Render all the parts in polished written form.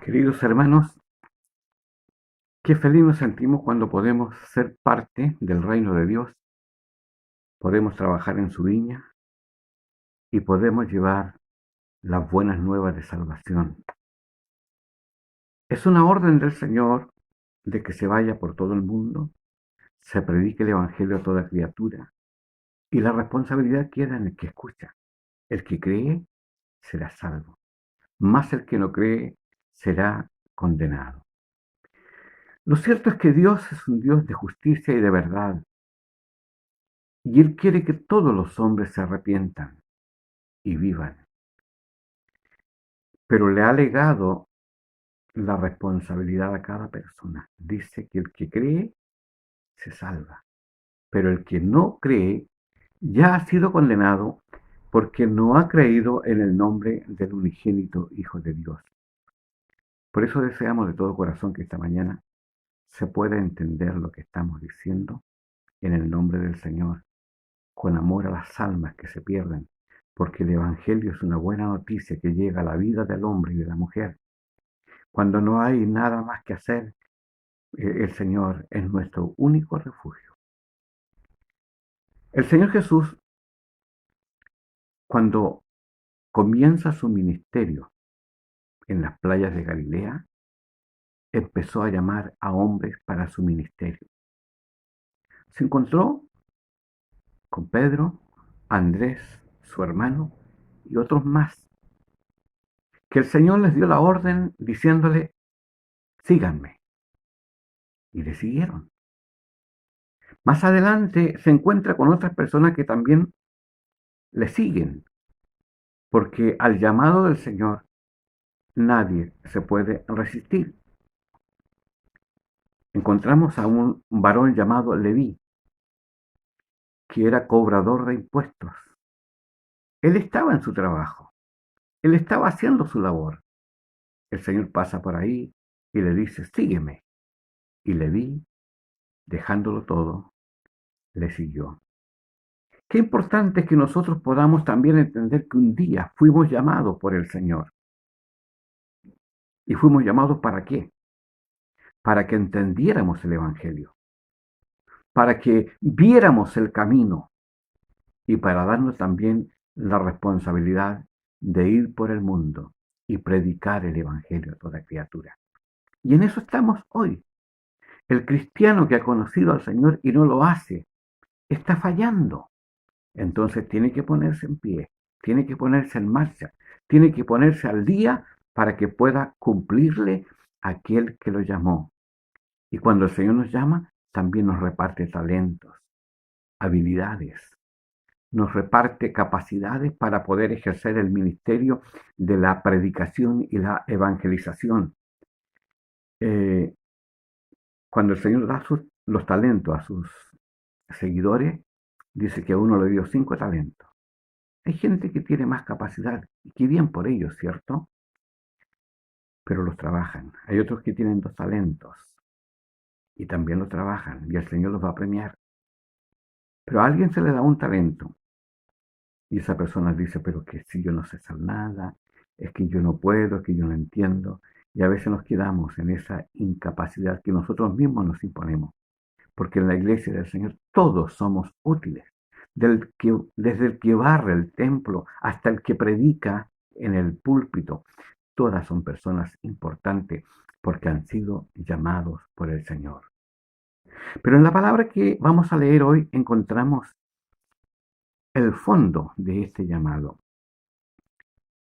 Queridos hermanos, qué feliz nos sentimos cuando podemos ser parte del reino de Dios, podemos trabajar en su viña y podemos llevar las buenas nuevas de salvación. Es una orden del Señor de que se vaya por todo el mundo, se predique el Evangelio a toda criatura y la responsabilidad queda en el que escucha. El que cree será salvo, más el que no cree será condenado. Lo cierto es que Dios es un Dios de justicia y de verdad, y Él quiere que todos los hombres se arrepientan y vivan, pero le ha legado la responsabilidad a cada persona. Dice que el que cree se salva, pero el que no cree ya ha sido condenado porque no ha creído en el nombre del unigénito Hijo de Dios. Por eso deseamos de todo corazón que esta mañana se pueda entender lo que estamos diciendo en el nombre del Señor, con amor a las almas que se pierden, porque el Evangelio es una buena noticia que llega a la vida del hombre y de la mujer. Cuando no hay nada más que hacer, el Señor es nuestro único refugio. El Señor Jesús, cuando comienza su ministerio en las playas de Galilea, empezó a llamar a hombres para su ministerio. Se encontró con Pedro, Andrés, su hermano, y otros más, que el Señor les dio la orden diciéndole, síganme, y le siguieron. Más adelante se encuentra con otras personas que también le siguen, porque al llamado del Señor nadie se puede resistir. Encontramos a un varón llamado Leví, que era cobrador de impuestos. Él estaba en su trabajo, él estaba haciendo su labor. El Señor pasa por ahí y le dice, sígueme. Y Leví, dejándolo todo, le siguió. Qué importante es que nosotros podamos también entender que un día fuimos llamados por el Señor. ¿Y fuimos llamados para qué? Para que entendiéramos el Evangelio, para que viéramos el camino y para darnos también la responsabilidad de ir por el mundo y predicar el Evangelio a toda criatura. Y en eso estamos hoy. El cristiano que ha conocido al Señor y no lo hace, está fallando. Entonces tiene que ponerse en pie, tiene que ponerse en marcha, tiene que ponerse al día para que pueda cumplirle a aquel que lo llamó. Y cuando el Señor nos llama, también nos reparte talentos, habilidades, nos reparte capacidades para poder ejercer el ministerio de la predicación y la evangelización. Eh, Cuando el Señor da los talentos a sus seguidores, dice que a uno le dio 5 talentos. Hay gente que tiene más capacidad, y qué bien por ellos, ¿cierto? Pero los trabajan. Hay otros que tienen 2 talentos y también los trabajan, y el Señor los va a premiar. Pero a alguien se le da un talento y esa persona dice, pero que si yo no sé hacer nada, es que yo no puedo, es que yo no entiendo. Y a veces nos quedamos en esa incapacidad que nosotros mismos nos imponemos. Porque en la iglesia del Señor todos somos útiles. Desde el que barre el templo hasta el que predica en el púlpito, todas son personas importantes porque han sido llamados por el Señor. Pero en la palabra que vamos a leer hoy encontramos el fondo de este llamado.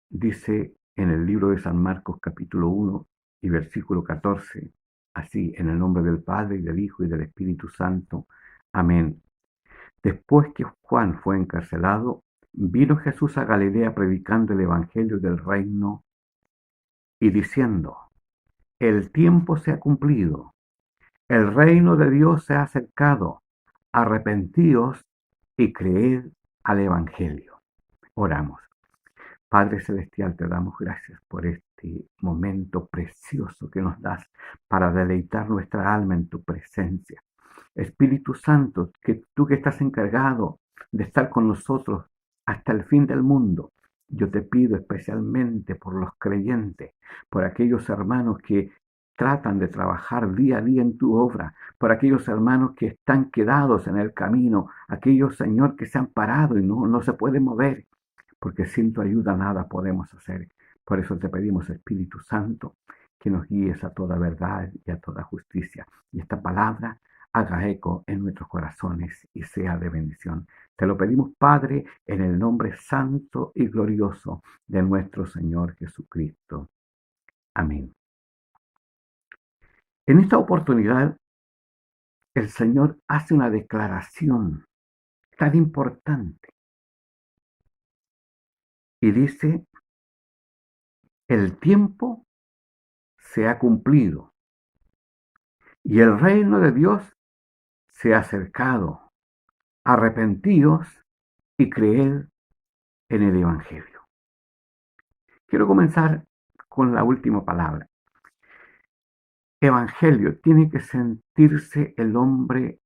Dice en el libro de San Marcos capítulo 1 y versículo 14, así, en el nombre del Padre y del Hijo y del Espíritu Santo. Amén. Después que Juan fue encarcelado, vino Jesús a Galilea predicando el Evangelio del reino y diciendo, el tiempo se ha cumplido, el reino de Dios se ha acercado, arrepentíos y creed al Evangelio. Oramos. Padre Celestial, te damos gracias por este momento precioso que nos das para deleitar nuestra alma en tu presencia. Espíritu Santo, que tú que estás encargado de estar con nosotros hasta el fin del mundo, Yo te pido especialmente por los creyentes, por aquellos hermanos que tratan de trabajar día a día en tu obra, por aquellos hermanos que están quedados en el camino, aquellos, Señor, que se han parado y no se pueden mover, porque sin tu ayuda nada podemos hacer. Por eso te pedimos, Espíritu Santo, que nos guíes a toda verdad y a toda justicia. Y esta palabra haga eco en nuestros corazones y sea de bendición. Te lo pedimos, Padre, en el nombre santo y glorioso de nuestro Señor Jesucristo. Amén. En esta oportunidad, el Señor hace una declaración tan importante y dice, el tiempo se ha cumplido y el reino de Dios se ha acercado. Arrepentíos y creed en el Evangelio. Quiero comenzar con la última palabra. Evangelio. Tiene que sentirse el hombre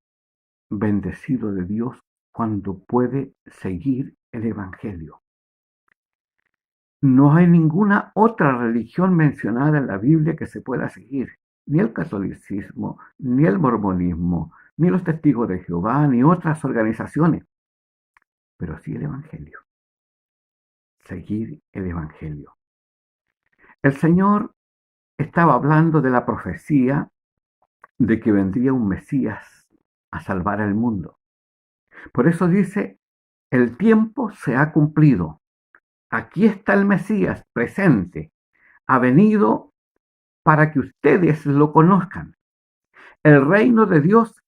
bendecido de Dios cuando puede seguir el Evangelio. No hay ninguna otra religión mencionada en la Biblia que se pueda seguir. Ni el catolicismo, ni el mormonismo, ni los testigos de Jehová, ni otras organizaciones. Pero sí el Evangelio. Seguir el Evangelio. El Señor estaba hablando de la profecía de que vendría un Mesías a salvar al mundo. Por eso dice, el tiempo se ha cumplido. Aquí está el Mesías presente. Ha venido para que ustedes lo conozcan. El reino de Dios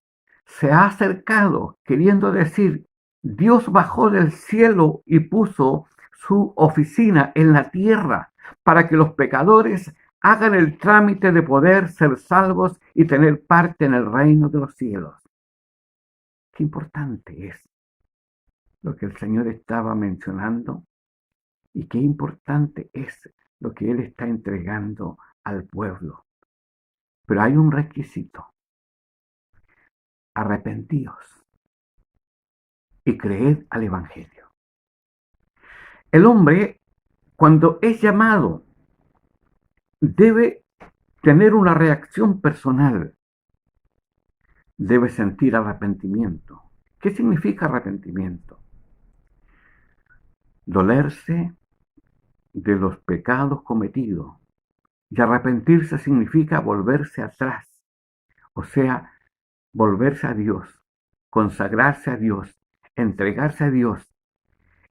se ha acercado, queriendo decir, Dios bajó del cielo y puso su oficina en la tierra para que los pecadores hagan el trámite de poder ser salvos y tener parte en el reino de los cielos. Qué importante es lo que el Señor estaba mencionando y qué importante es lo que Él está entregando al pueblo. Pero hay un requisito. Arrepentíos y creed al Evangelio. El hombre, cuando es llamado, debe tener una reacción personal, debe sentir arrepentimiento. ¿Qué significa arrepentimiento? Dolerse de los pecados cometidos. Y arrepentirse significa volverse atrás, o sea, volverse a Dios, consagrarse a Dios, entregarse a Dios.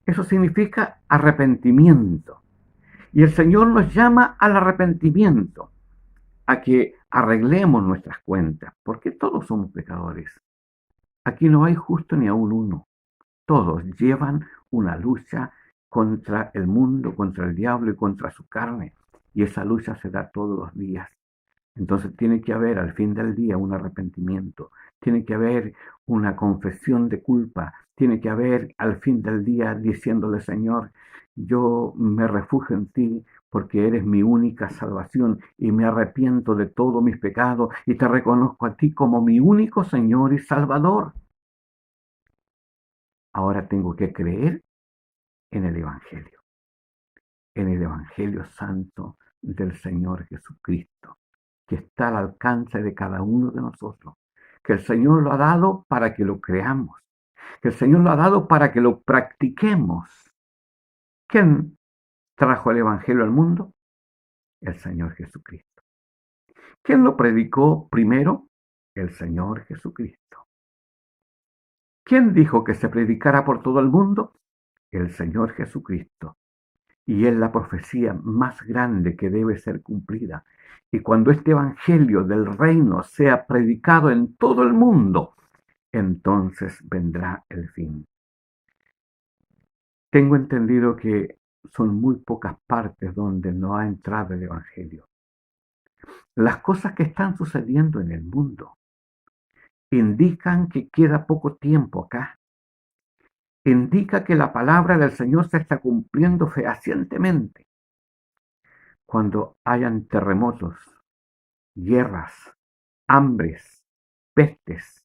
Eso significa arrepentimiento. Y el Señor nos llama al arrepentimiento, a que arreglemos nuestras cuentas, porque todos somos pecadores. Aquí no hay justo ni aún uno. Todos llevan una lucha contra el mundo, contra el diablo y contra su carne. Y esa lucha se da todos los días. Entonces tiene que haber al fin del día un arrepentimiento, tiene que haber una confesión de culpa, tiene que haber al fin del día diciéndole, Señor, yo me refugio en ti porque eres mi única salvación y me arrepiento de todos mis pecados y te reconozco a ti como mi único Señor y Salvador. Ahora tengo que creer en el Evangelio santo del Señor Jesucristo, que está al alcance de cada uno de nosotros, que el Señor lo ha dado para que lo creamos, que el Señor lo ha dado para que lo practiquemos. ¿Quién trajo el Evangelio al mundo? El Señor Jesucristo. ¿Quién lo predicó primero? El Señor Jesucristo. ¿Quién dijo que se predicara por todo el mundo? El Señor Jesucristo. Y es la profecía más grande que debe ser cumplida. Y cuando este evangelio del reino sea predicado en todo el mundo, entonces vendrá el fin. Tengo entendido que son muy pocas partes donde no ha entrado el evangelio. Las cosas que están sucediendo en el mundo indican que queda poco tiempo acá. Indica que la palabra del Señor se está cumpliendo fehacientemente. Cuando hayan terremotos, guerras, hambres, pestes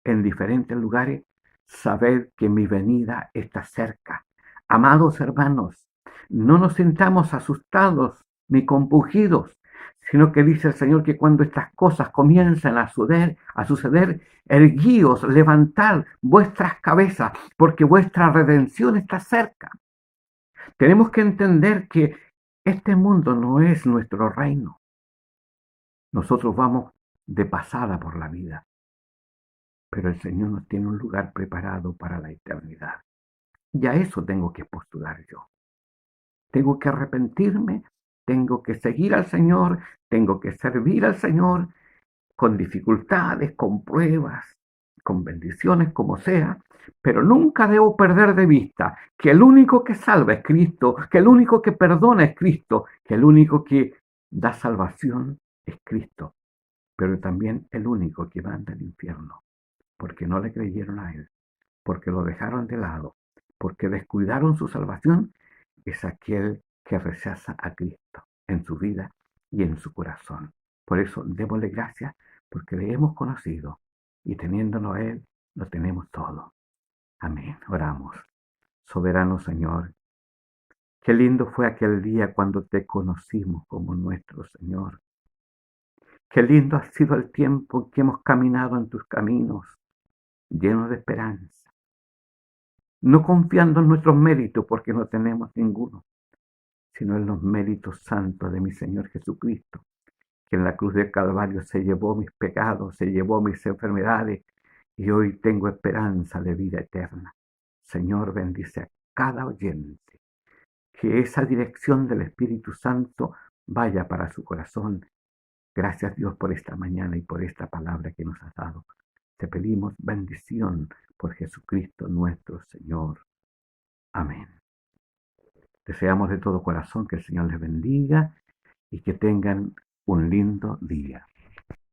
en diferentes lugares, sabed que mi venida está cerca. Amados hermanos, No nos sintamos asustados ni compungidos, sino que dice el Señor que cuando estas cosas comiencen a suceder, erguíos, levantad vuestras cabezas, porque vuestra redención está cerca. Tenemos que entender que este mundo no es nuestro reino. Nosotros vamos de pasada por la vida, pero el Señor nos tiene un lugar preparado para la eternidad. Y a eso tengo que postular yo. Tengo que arrepentirme, tengo que seguir al Señor, tengo que servir al Señor con dificultades, con pruebas, con bendiciones, como sea, pero nunca debo perder de vista que el único que salva es Cristo, que el único que perdona es Cristo, que el único que da salvación es Cristo, pero también el único que manda al infierno, porque no le creyeron a Él, porque lo dejaron de lado, porque descuidaron su salvación, es aquel que rechaza a Cristo en su vida y en su corazón. Por eso démosle gracias porque le hemos conocido y teniéndolo a Él, lo tenemos todo. Amén. Oramos. Soberano Señor, qué lindo fue aquel día cuando te conocimos como nuestro Señor. Qué lindo ha sido el tiempo que hemos caminado en tus caminos, llenos de esperanza, no confiando en nuestros méritos porque no tenemos ninguno, sino en los méritos santos de mi Señor Jesucristo, que en la cruz del Calvario se llevó mis pecados, se llevó mis enfermedades y hoy tengo esperanza de vida eterna. Señor, bendice a cada oyente, que esa dirección del Espíritu Santo vaya para su corazón. Gracias Dios por esta mañana y por esta palabra que nos has dado. Te pedimos bendición por Jesucristo nuestro Señor. Amén. Deseamos de todo corazón que el Señor les bendiga y que tengan un lindo día.